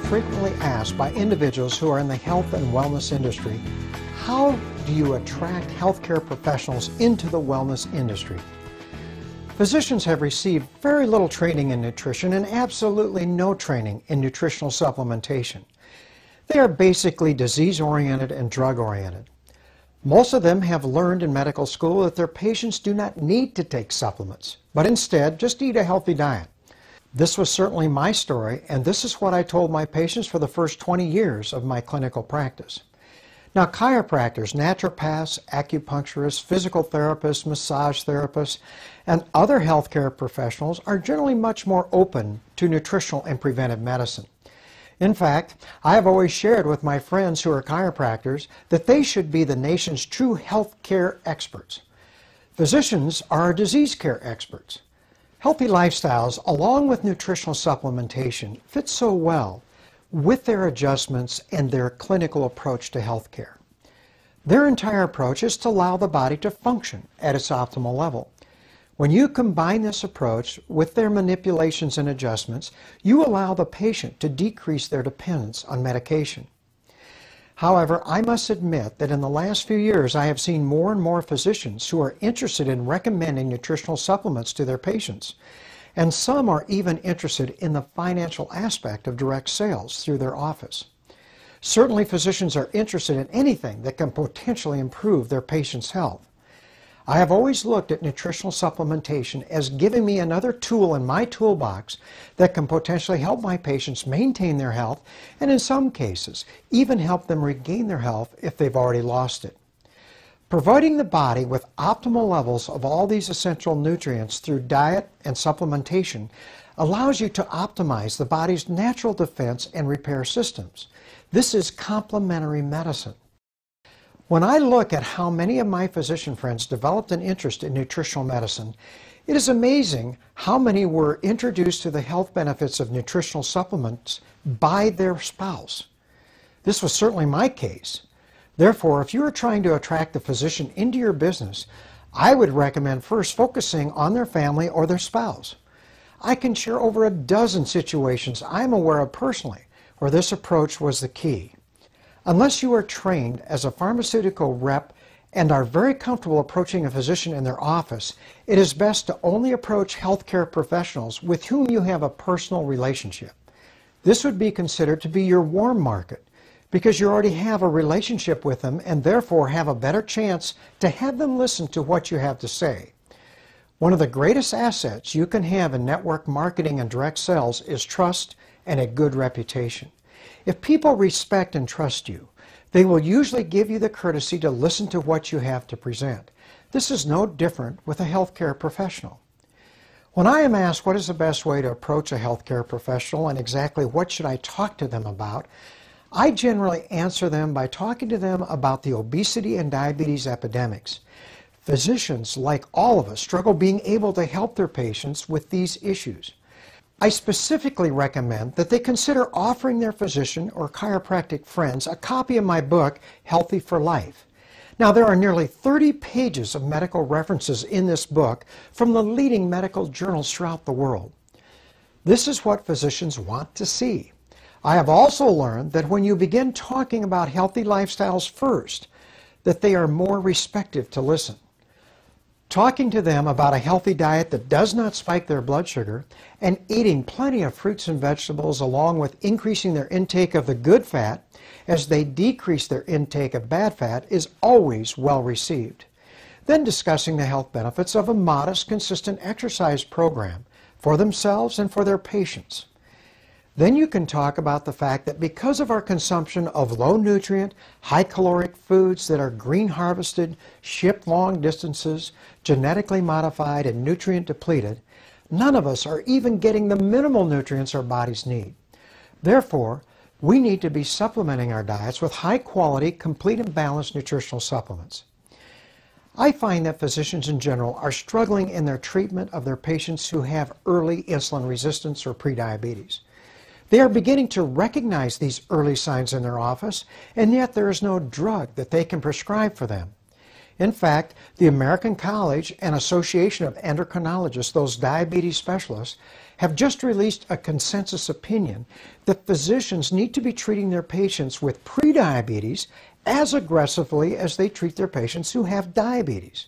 frequently asked by individuals who are in the health and wellness industry, how do you attract healthcare professionals into the wellness industry? Physicians have received very little training in nutrition and absolutely no training in nutritional supplementation. They are basically disease-oriented and drug-oriented. Most of them have learned in medical school that their patients do not need to take supplements, but instead just eat a healthy diet. This was certainly my story, and this is what I told my patients for the first 20 years of my clinical practice. Now, chiropractors, naturopaths, acupuncturists, physical therapists, massage therapists, and other healthcare professionals are generally much more open to nutritional and preventive medicine. In fact, I have always shared with my friends who are chiropractors that they should be the nation's true health care experts. Physicians are disease care experts. Healthy lifestyles, along with nutritional supplementation, fit so well with their adjustments and their clinical approach to health care. Their entire approach is to allow the body to function at its optimal level. When you combine this approach with their manipulations and adjustments, you allow the patient to decrease their dependence on medication. However, I must admit that in the last few years I have seen more and more physicians who are interested in recommending nutritional supplements to their patients, and some are even interested in the financial aspect of direct sales through their office. Certainly physicians are interested in anything that can potentially improve their patients' health. I have always looked at nutritional supplementation as giving me another tool in my toolbox that can potentially help my patients maintain their health and in some cases even help them regain their health if they've already lost it. Providing the body with optimal levels of all these essential nutrients through diet and supplementation allows you to optimize the body's natural defense and repair systems. This is complementary medicine. When I look at how many of my physician friends developed an interest in nutritional medicine, it is amazing how many were introduced to the health benefits of nutritional supplements by their spouse. This was certainly my case. Therefore, if you are trying to attract a physician into your business, I would recommend first focusing on their family or their spouse. I can share over a dozen situations I'm aware of personally where this approach was the key. Unless you are trained as a pharmaceutical rep and are very comfortable approaching a physician in their office, it is best to only approach healthcare professionals with whom you have a personal relationship. This would be considered to be your warm market because you already have a relationship with them and therefore have a better chance to have them listen to what you have to say. One of the greatest assets you can have in network marketing and direct sales is trust and a good reputation. If people respect and trust you, they will usually give you the courtesy to listen to what you have to present. This is no different with a healthcare professional. When I am asked what is the best way to approach a healthcare professional and exactly what should I talk to them about, I generally answer them by talking to them about the obesity and diabetes epidemics. Physicians, like all of us, struggle being able to help their patients with these issues. I specifically recommend that they consider offering their physician or chiropractic friends a copy of my book, Healthy for Life. Now, there are nearly 30 pages of medical references in this book from the leading medical journals throughout the world. This is what physicians want to see. I have also learned that when you begin talking about healthy lifestyles first, that they are more receptive to listen. Talking to them about a healthy diet that does not spike their blood sugar and eating plenty of fruits and vegetables along with increasing their intake of the good fat as they decrease their intake of bad fat is always well received. Then discussing the health benefits of a modest, consistent exercise program for themselves and for their patients. Then you can talk about the fact that because of our consumption of low nutrient, high caloric foods that are green harvested, shipped long distances, genetically modified and nutrient depleted, none of us are even getting the minimal nutrients our bodies need. Therefore, we need to be supplementing our diets with high quality, complete and balanced nutritional supplements. I find that physicians in general are struggling in their treatment of their patients who have early insulin resistance or prediabetes. They are beginning to recognize these early signs in their office, and yet there is no drug that they can prescribe for them. In fact, the American College and Association of Endocrinologists, those diabetes specialists, have just released a consensus opinion that physicians need to be treating their patients with prediabetes as aggressively as they treat their patients who have diabetes.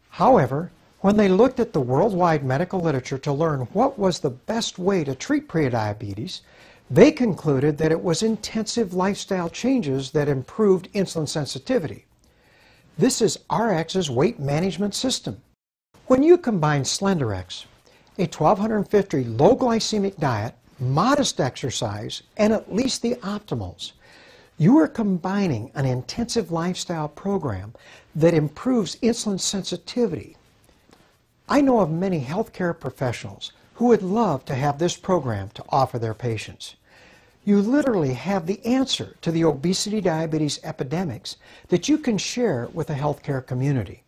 However, when they looked at the worldwide medical literature to learn what was the best way to treat prediabetes, they concluded that it was intensive lifestyle changes that improved insulin sensitivity. This is RX's weight management system. When you combine SlenderX, a 1250 low glycemic diet, modest exercise, and at least the optimals, you are combining an intensive lifestyle program that improves insulin sensitivity. I know of many healthcare professionals who would love to have this program to offer their patients. You literally have the answer to the obesity diabetes epidemics that you can share with the healthcare community.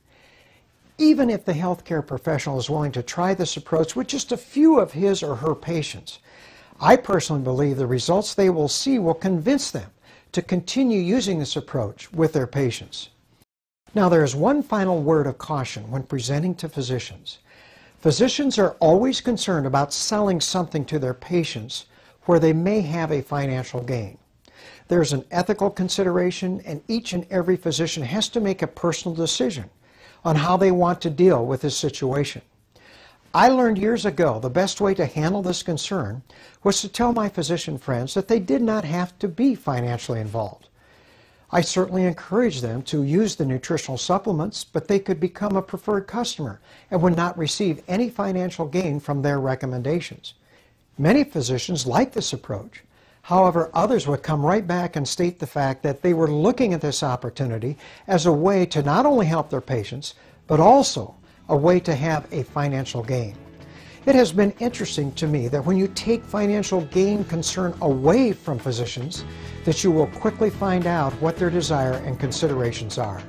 Even if the healthcare professional is willing to try this approach with just a few of his or her patients, I personally believe the results they will see will convince them to continue using this approach with their patients. Now, there is one final word of caution when presenting to physicians. Physicians are always concerned about selling something to their patients where they may have a financial gain. There's an ethical consideration, and each and every physician has to make a personal decision on how they want to deal with this situation. I learned years ago the best way to handle this concern was to tell my physician friends that they did not have to be financially involved. I certainly encouraged them to use the nutritional supplements, but they could become a preferred customer and would not receive any financial gain from their recommendations. Many physicians like this approach. However, others would come right back and state the fact that they were looking at this opportunity as a way to not only help their patients, but also a way to have a financial gain. It has been interesting to me that when you take financial gain concern away from physicians, that you will quickly find out what their desire and considerations are.